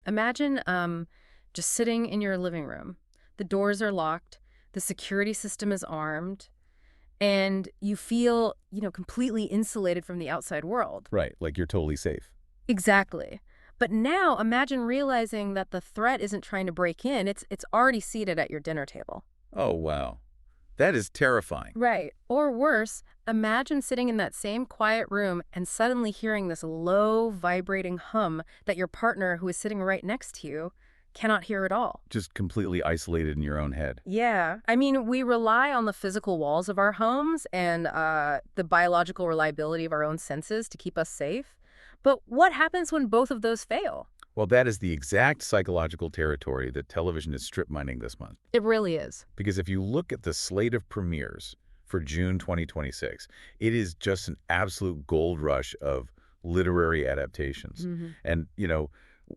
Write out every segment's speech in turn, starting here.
Imagine just sitting in your living room. The doors are locked, the security system is armed, and you feel, completely insulated from the outside world. Right, like you're totally safe. Exactly. But now imagine realizing that the threat isn't trying to break in, it's already seated at your dinner table. Oh, wow. That is terrifying. Right. Or worse, imagine sitting in that same quiet room and suddenly hearing this low, vibrating hum that your partner, who is sitting right next to you, cannot hear at all. Just completely isolated in your own head. Yeah. I mean, we rely on the physical walls of our homes and the biological reliability of our own senses to keep us safe. But what happens when both of those fail? Well, that is the exact psychological territory that television is strip mining this month. It really is. Because if you look at the slate of premieres for June 2026, it is just an absolute gold rush of literary adaptations. And,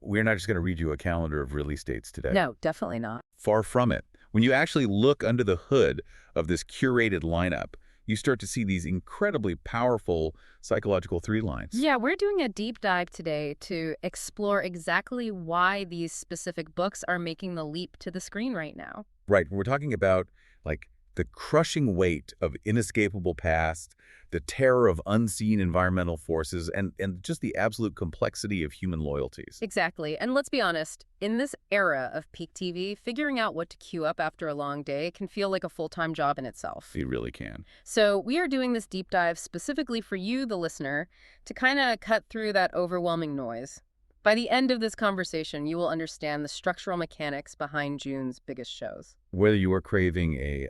we're not just going to read you a calendar of release dates today. No, definitely not. Far from it. When you actually look under the hood of this curated lineup, you start to see these incredibly powerful psychological through lines. Yeah, we're doing a deep dive today to explore exactly why these specific books are making the leap to the screen right now. Right. We're talking about, the crushing weight of inescapable past, the terror of unseen environmental forces, and just the absolute complexity of human loyalties. Exactly. And let's be honest, in this era of peak TV, figuring out what to queue up after a long day can feel like a full-time job in itself. It really can. So we are doing this deep dive specifically for you, the listener, to kind of cut through that overwhelming noise. By the end of this conversation, you will understand the structural mechanics behind June's biggest shows. Whether you are craving a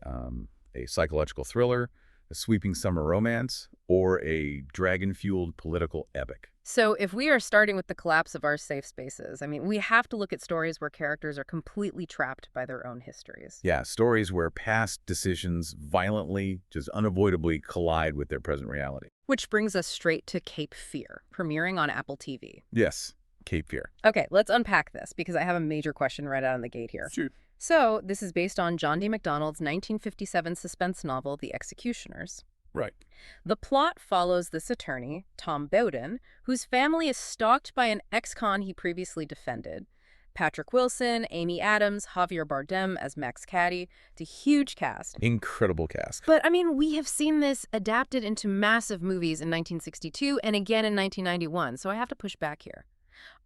psychological thriller, a sweeping summer romance, or a dragon-fueled political epic. So if we are starting with the collapse of our safe spaces, we have to look at stories where characters are completely trapped by their own histories. Yeah, stories where past decisions violently, just unavoidably collide with their present reality. Which brings us straight to Cape Fear, premiering on Apple TV. Yes, Cape Fear. Okay, let's unpack this because I have a major question right out of the gate here. Sure. So this is based on John D. MacDonald's 1957 suspense novel, The Executioners. Right. The plot follows this attorney, Tom Bowden, whose family is stalked by an ex-con he previously defended. Patrick Wilson, Amy Adams, Javier Bardem as Max Cady. It's a huge cast. Incredible cast. But, we have seen this adapted into massive movies in 1962 and again in 1991, so I have to push back here.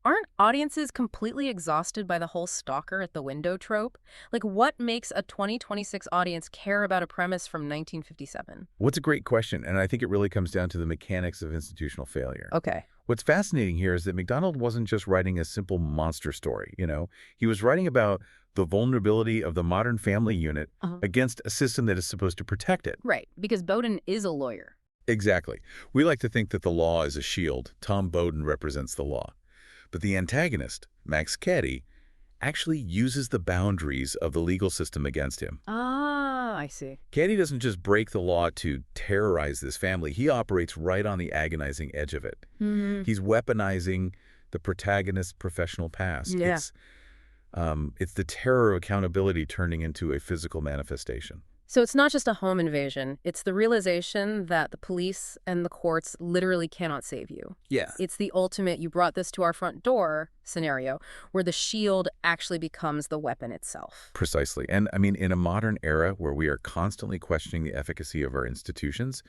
Aren't audiences completely exhausted by the whole stalker at the window trope? What makes a 2026 audience care about a premise from 1957? What's a great question, and I think it really comes down to the mechanics of institutional failure. Okay. What's fascinating here is that MacDonald wasn't just writing a simple monster story, He was writing about the vulnerability of the modern family unit against a system that is supposed to protect it. Right, because Bowden is a lawyer. Exactly. We like to think that the law is a shield. Tom Bowden represents the law. But the antagonist, Max Cady, actually uses the boundaries of the legal system against him. Ah, I see. Cady doesn't just break the law to terrorize this family. He operates right on the agonizing edge of it. He's weaponizing the protagonist's professional past. Yeah. It's the terror of accountability turning into a physical manifestation. So it's not just a home invasion. It's the realization that the police and the courts literally cannot save you. Yeah. It's the ultimate "you brought this to our front door" scenario where the shield actually becomes the weapon itself. Precisely. And in a modern era where we are constantly questioning the efficacy of our institutions,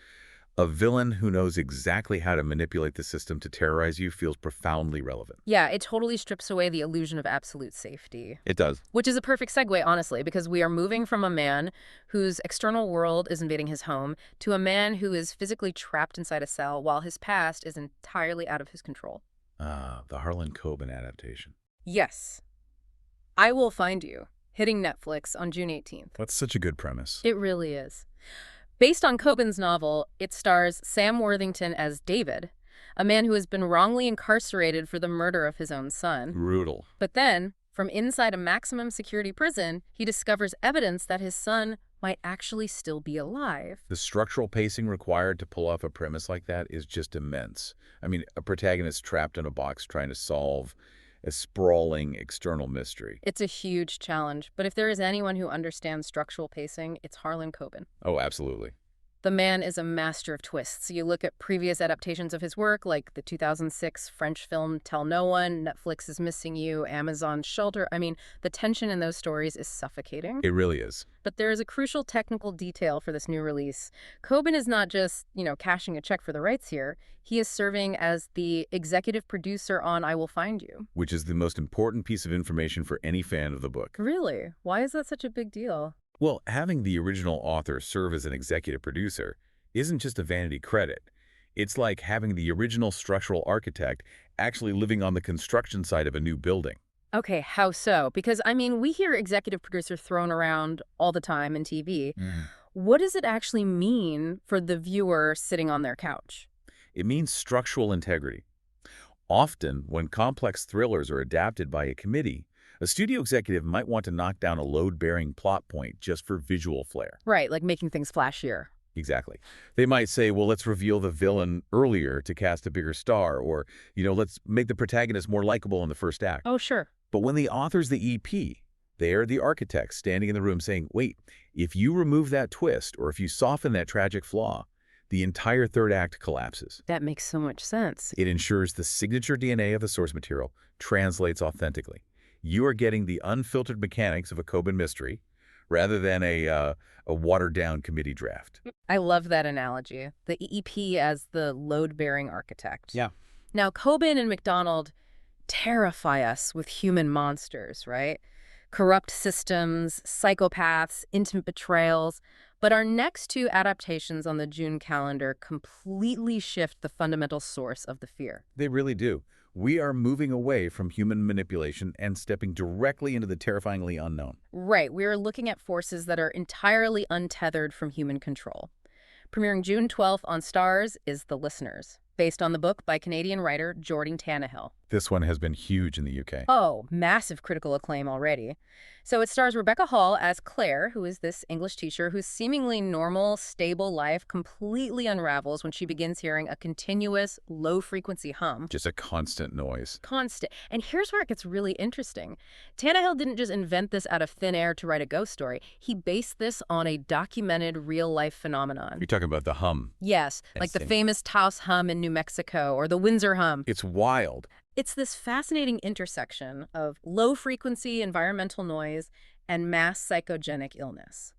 a villain who knows exactly how to manipulate the system to terrorize you feels profoundly relevant. Yeah, it totally strips away the illusion of absolute safety. It does. Which is a perfect segue, honestly, because we are moving from a man whose external world is invading his home to a man who is physically trapped inside a cell while his past is entirely out of his control. The Harlan Coben adaptation. Yes. I Will Find You, hitting Netflix on June 18th. That's such a good premise. It really is. Based on Coben's novel, it stars Sam Worthington as David, a man who has been wrongly incarcerated for the murder of his own son. Brutal. But then, from inside a maximum security prison, he discovers evidence that his son might actually still be alive. The structural pacing required to pull off a premise like that is just immense. A protagonist trapped in a box trying to solve a sprawling external mystery. It's a huge challenge, but if there is anyone who understands structural pacing, it's Harlan Coben. Oh, absolutely. The man is a master of twists. You look at previous adaptations of his work, like the 2006 French film Tell No One, Netflix's Missing You, Amazon's Shelter. I mean, the tension in those stories is suffocating. It really is. But there is a crucial technical detail for this new release. Coben is not just, cashing a check for the rights here. He is serving as the executive producer on I Will Find You. Which is the most important piece of information for any fan of the book. Really? Why is that such a big deal? Well, having the original author serve as an executive producer isn't just a vanity credit. It's like having the original structural architect actually living on the construction site of a new building. Okay, how so? Because, we hear executive producer thrown around all the time in TV. What does it actually mean for the viewer sitting on their couch? It means structural integrity. Often, when complex thrillers are adapted by a committee, a studio executive might want to knock down a load-bearing plot point just for visual flair. Right, like making things flashier. Exactly. They might say, well, let's reveal the villain earlier to cast a bigger star, or, let's make the protagonist more likable in the first act. Oh, sure. But when the author's the EP, they're the architects standing in the room saying, wait, if you remove that twist, or if you soften that tragic flaw, the entire third act collapses. That makes so much sense. It ensures the signature DNA of the source material translates authentically. You are getting the unfiltered mechanics of a Coben mystery rather than a watered-down committee draft. I love that analogy. The EP as the load-bearing architect. Yeah. Now, Coben and McDonald terrify us with human monsters, right? Corrupt systems, psychopaths, intimate betrayals. But our next two adaptations on the June calendar completely shift the fundamental source of the fear. They really do. We are moving away from human manipulation and stepping directly into the terrifyingly unknown. Right. We are looking at forces that are entirely untethered from human control. Premiering June 12th on Starz is The Listeners, based on the book by Canadian writer Jordan Tannehill. This one has been huge in the UK. Oh, massive critical acclaim already. So it stars Rebecca Hall as Claire, who is this English teacher whose seemingly normal, stable life completely unravels when she begins hearing a continuous, low-frequency hum. Just a constant noise. Constant. And here's where it gets really interesting. Tannehill didn't just invent this out of thin air to write a ghost story. He based this on a documented real-life phenomenon. You're talking about the hum. Yes, like the famous Taos hum in New Mexico or the Windsor hum. It's wild. It's this fascinating intersection of low-frequency environmental noise and mass psychogenic illness.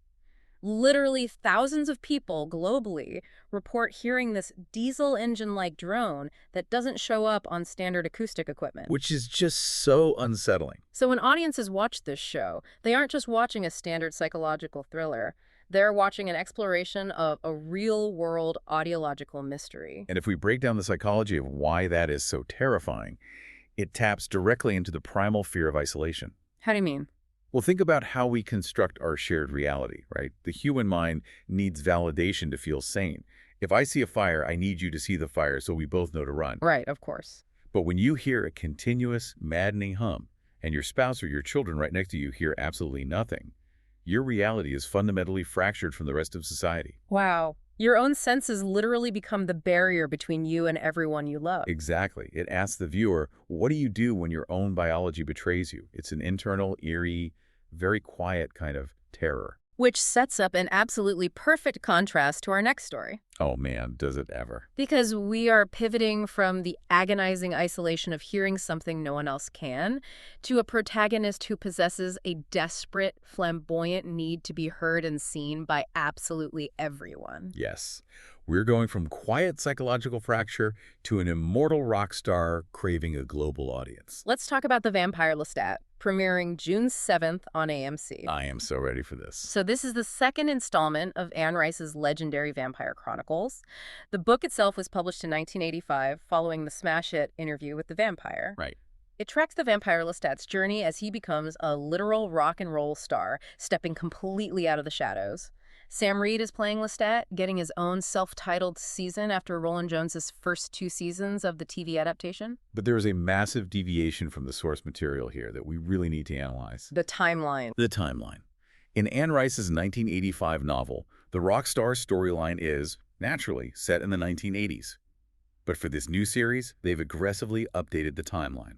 Literally thousands of people globally report hearing this diesel engine-like drone that doesn't show up on standard acoustic equipment. Which is just so unsettling. So when audiences watch this show, they aren't just watching a standard psychological thriller. They're watching an exploration of a real-world audiological mystery. And if we break down the psychology of why that is so terrifying, it taps directly into the primal fear of isolation. How do you mean? Well, think about how we construct our shared reality, right? The human mind needs validation to feel sane. If I see a fire, I need you to see the fire so we both know to run. Right, of course. But when you hear a continuous, maddening hum, and your spouse or your children right next to you hear absolutely nothing, your reality is fundamentally fractured from the rest of society. Wow. Your own senses literally become the barrier between you and everyone you love. Exactly. It asks the viewer, what do you do when your own biology betrays you? It's an internal, eerie, very quiet kind of terror. Which sets up an absolutely perfect contrast to our next story. Oh man, does it ever. Because we are pivoting from the agonizing isolation of hearing something no one else can to a protagonist who possesses a desperate, flamboyant need to be heard and seen by absolutely everyone. Yes. We're going from quiet psychological fracture to an immortal rock star craving a global audience. Let's talk about The Vampire Lestat, premiering June 7th on AMC. I am so ready for this. So this is the second installment of Anne Rice's legendary Vampire Chronicles. The book itself was published in 1985 following the smash hit Interview with the Vampire. Right. It tracks the Vampire Lestat's journey as he becomes a literal rock and roll star, stepping completely out of the shadows. Sam Reed is playing Lestat, getting his own self-titled season after Roland Jones's first 2 seasons of the TV adaptation. But there is a massive deviation from the source material here that we really need to analyze. The timeline. The timeline. In Anne Rice's 1985 novel, the rock star storyline is, naturally, set in the 1980s. But for this new series, they've aggressively updated the timeline.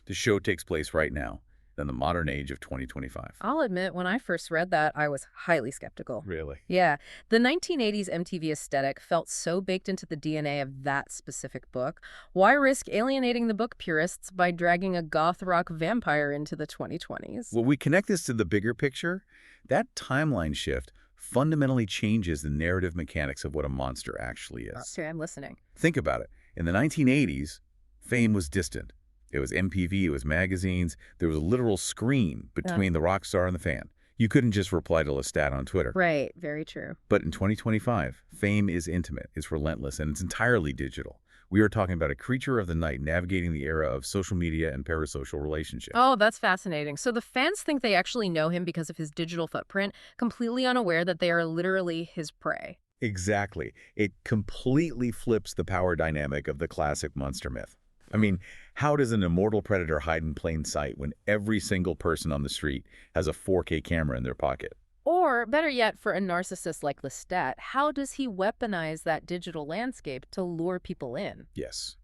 The show takes place right now, than the modern age of 2025. I'll admit, when I first read that, I was highly skeptical. Really? Yeah, the 1980s MTV aesthetic felt so baked into the DNA of that specific book. Why risk alienating the book purists by dragging a goth rock vampire into the 2020s? Well, we connect this to the bigger picture. That timeline shift fundamentally changes the narrative mechanics of what a monster actually is. Okay, I'm listening. Think about it. In the 1980s, fame was distant. It was MTV, it was magazines. There was a literal screen between the rock star and the fan. You couldn't just reply to Lestat on Twitter. Right, very true. But in 2025, fame is intimate, it's relentless, and it's entirely digital. We are talking about a creature of the night navigating the era of social media and parasocial relationships. Oh, that's fascinating. So the fans think they actually know him because of his digital footprint, completely unaware that they are literally his prey. Exactly. It completely flips the power dynamic of the classic monster myth. I mean, how does an immortal predator hide in plain sight when every single person on the street has a 4K camera in their pocket? Or, better yet, for a narcissist like Lestat, how does he weaponize that digital landscape to lure people in? Yes.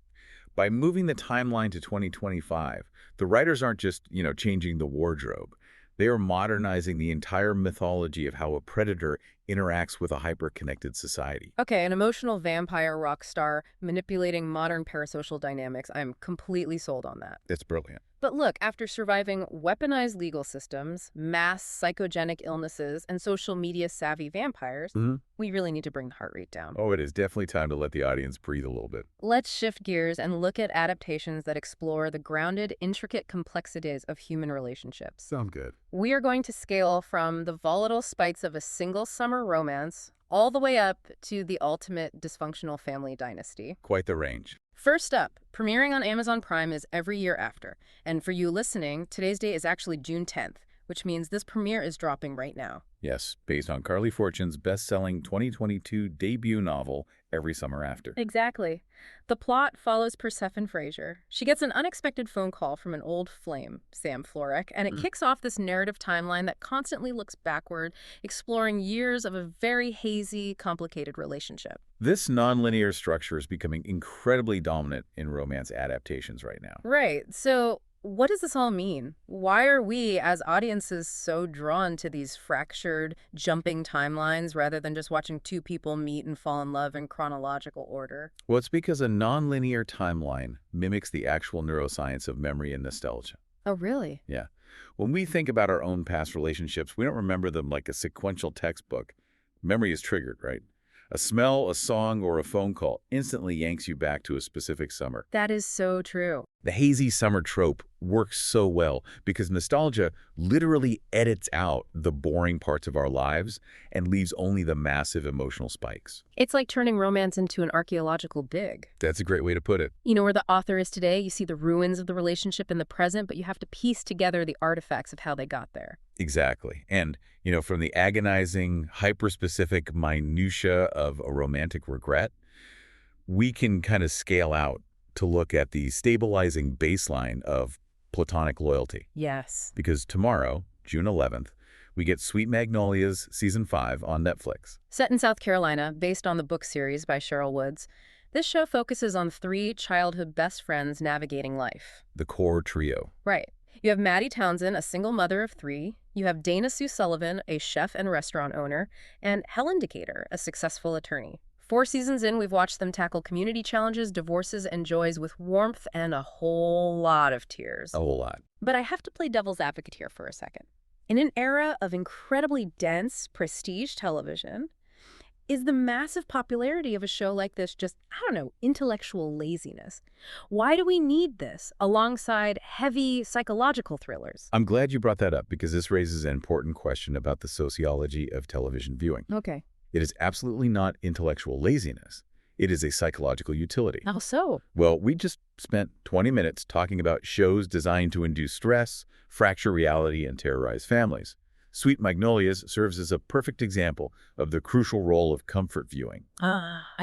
By moving the timeline to 2025, the writers aren't just, changing the wardrobe. They are modernizing the entire mythology of how a predator interacts with a hyper-connected society. Okay, an emotional vampire rock star manipulating modern parasocial dynamics. I'm completely sold on that. That's brilliant. But look, after surviving weaponized legal systems, mass psychogenic illnesses, and social media-savvy vampires, we really need to bring the heart rate down. Oh, it is definitely time to let the audience breathe a little bit. Let's shift gears and look at adaptations that explore the grounded, intricate complexities of human relationships. Sound good. We are going to scale from the volatile spites of a single summer romance all the way up to the ultimate dysfunctional family dynasty. Quite the range. First up, premiering on Amazon Prime is Every Year After. And for you listening, today's date is actually June 10th, which means this premiere is dropping right now. Yes, based on Carly Fortune's best-selling 2022 debut novel, Every Summer After. Exactly. The plot follows Persephone Fraser. She gets an unexpected phone call from an old flame, Sam Florek, and it kicks off this narrative timeline that constantly looks backward, exploring years of a very hazy, complicated relationship. This nonlinear structure is becoming incredibly dominant in romance adaptations right now. Right. So what does this all mean? Why are we, as audiences, so drawn to these fractured, jumping timelines rather than just watching two people meet and fall in love in chronological order? Well, it's because a nonlinear timeline mimics the actual neuroscience of memory and nostalgia. Oh, really? Yeah. When we think about our own past relationships, we don't remember them like a sequential textbook. Memory is triggered, right? A smell, a song, or a phone call instantly yanks you back to a specific summer. That is so true. The hazy summer trope works so well because nostalgia literally edits out the boring parts of our lives and leaves only the massive emotional spikes. It's like turning romance into an archaeological dig. That's a great way to put it. You know where the author is today, you see the ruins of the relationship in the present, but you have to piece together the artifacts of how they got there. Exactly. And, from the agonizing, hyper-specific minutia of a romantic regret, we can kind of scale out to look at the stabilizing baseline of platonic loyalty. Yes. Because tomorrow, June 11th, we get Sweet Magnolias Season 5 on Netflix. Set in South Carolina, based on the book series by Cheryl Woods, this show focuses on three childhood best friends navigating life. The core trio. Right. You have Maddie Townsend, a single mother of three. You have Dana Sue Sullivan, a chef and restaurant owner. And Helen Decatur, a successful attorney. 4 seasons in, we've watched them tackle community challenges, divorces, and joys with warmth and a whole lot of tears. A whole lot. But I have to play devil's advocate here for a second. In an era of incredibly dense prestige television, is the massive popularity of a show like this just, intellectual laziness? Why do we need this alongside heavy psychological thrillers? I'm glad you brought that up because this raises an important question about the sociology of television viewing. Okay. It is absolutely not intellectual laziness. It is a psychological utility. How so? Well, we just spent 20 minutes talking about shows designed to induce stress, fracture reality, and terrorize families. Sweet Magnolias serves as a perfect example of the crucial role of comfort viewing.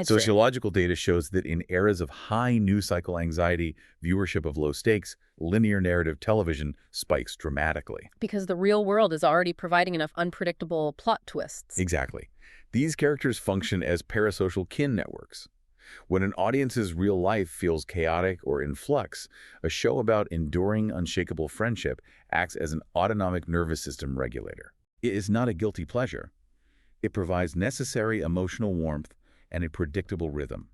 Sociological data shows that in eras of high news cycle anxiety, viewership of low stakes, linear narrative television spikes dramatically. Because the real world is already providing enough unpredictable plot twists. Exactly. These characters function as parasocial kin networks. When an audience's real life feels chaotic or in flux, a show about enduring, unshakable friendship acts as an autonomic nervous system regulator. It is not a guilty pleasure. It provides necessary emotional warmth and a predictable rhythm.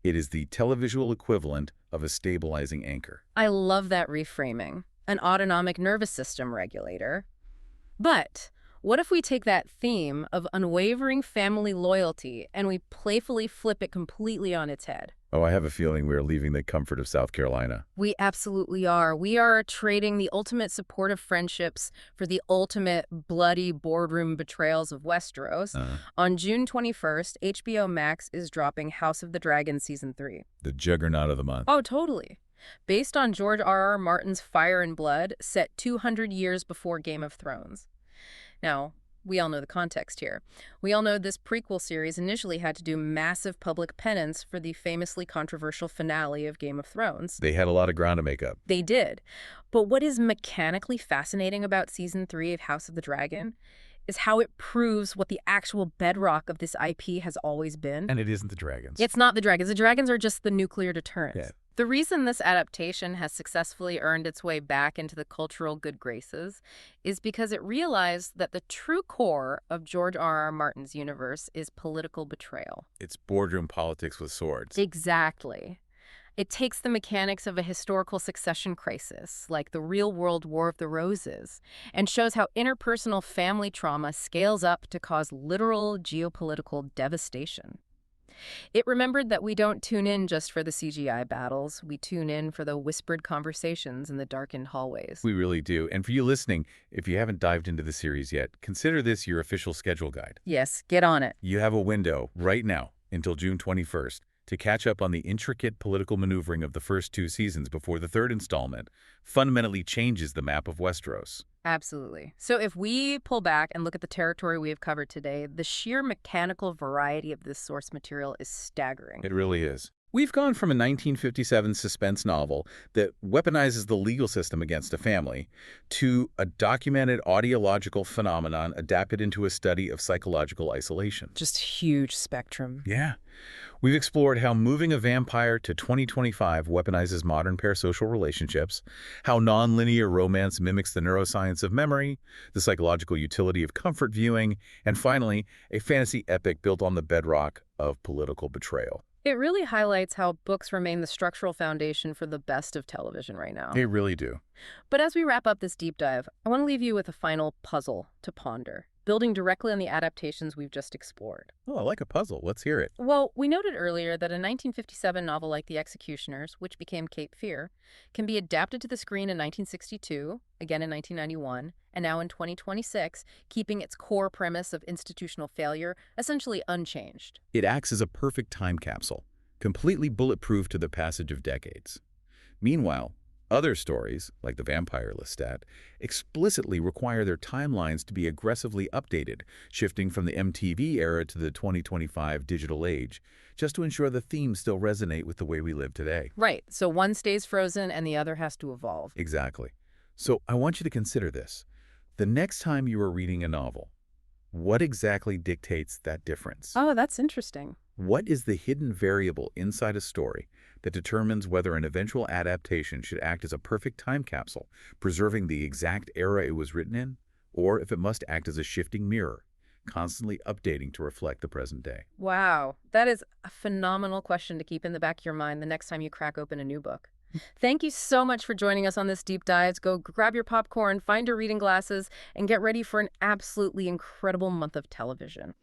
It is the televisual equivalent of a stabilizing anchor. I love that reframing. An autonomic nervous system regulator. But what if we take that theme of unwavering family loyalty and we playfully flip it completely on its head? Oh, I have a feeling we are leaving the comfort of South Carolina. We absolutely are. We are trading the ultimate supportive friendships for the ultimate bloody boardroom betrayals of Westeros. On June 21st, HBO Max is dropping House of the Dragon Season 3. The juggernaut of the month. Oh, totally. Based on George R.R. Martin's Fire and Blood, set 200 years before Game of Thrones. Now, we all know the context here. We all know this prequel series initially had to do massive public penance for the famously controversial finale of Game of Thrones. They had a lot of ground to make up. They did. But what is mechanically fascinating about Season 3 of House of the Dragon is how it proves what the actual bedrock of this IP has always been. And it isn't the dragons. It's not the dragons. The dragons are just the nuclear deterrents. Yeah. The reason this adaptation has successfully earned its way back into the cultural good graces is because it realized that the true core of George R.R. Martin's universe is political betrayal. It's boardroom politics with swords. Exactly. It takes the mechanics of a historical succession crisis, like the real-world War of the Roses, and shows how interpersonal family trauma scales up to cause literal geopolitical devastation. It remembered that we don't tune in just for the CGI battles. We tune in for the whispered conversations in the darkened hallways. We really do. And for you listening, if you haven't dived into the series yet, consider this your official schedule guide. Yes, get on it. You have a window right now until June 21st to catch up on the intricate political maneuvering of the first 2 seasons before the 3rd installment fundamentally changes the map of Westeros. Absolutely. So if we pull back and look at the territory we have covered today, the sheer mechanical variety of this source material is staggering. It really is. We've gone from a 1957 suspense novel that weaponizes the legal system against a family to a documented audiological phenomenon adapted into a study of psychological isolation. Just huge spectrum. Yeah. We've explored how moving a vampire to 2025 weaponizes modern parasocial relationships, how nonlinear romance mimics the neuroscience of memory, the psychological utility of comfort viewing, and finally, a fantasy epic built on the bedrock of political betrayal. It really highlights how books remain the structural foundation for the best of television right now. They really do. But as we wrap up this deep dive, I want to leave you with a final puzzle to ponder, building directly on the adaptations we've just explored. Oh, I like a puzzle. Let's hear it. Well, we noted earlier that a 1957 novel like The Executioners, which became Cape Fear, can be adapted to the screen in 1962, again in 1991, and now in 2026, keeping its core premise of institutional failure essentially unchanged. It acts as a perfect time capsule, completely bulletproof to the passage of decades. Meanwhile, other stories, like the Vampire Lestat, explicitly require their timelines to be aggressively updated, shifting from the MTV era to the 2025 digital age, just to ensure the themes still resonate with the way we live today. Right, so one stays frozen and the other has to evolve. Exactly. So I want you to consider this. The next time you are reading a novel, what exactly dictates that difference? Oh, that's interesting. What is the hidden variable inside a story that determines whether an eventual adaptation should act as a perfect time capsule, preserving the exact era it was written in, or if it must act as a shifting mirror, constantly updating to reflect the present day? Wow, that is a phenomenal question to keep in the back of your mind the next time you crack open a new book. Thank you so much for joining us on this deep dive. Go grab your popcorn, find your reading glasses, and get ready for an absolutely incredible month of television.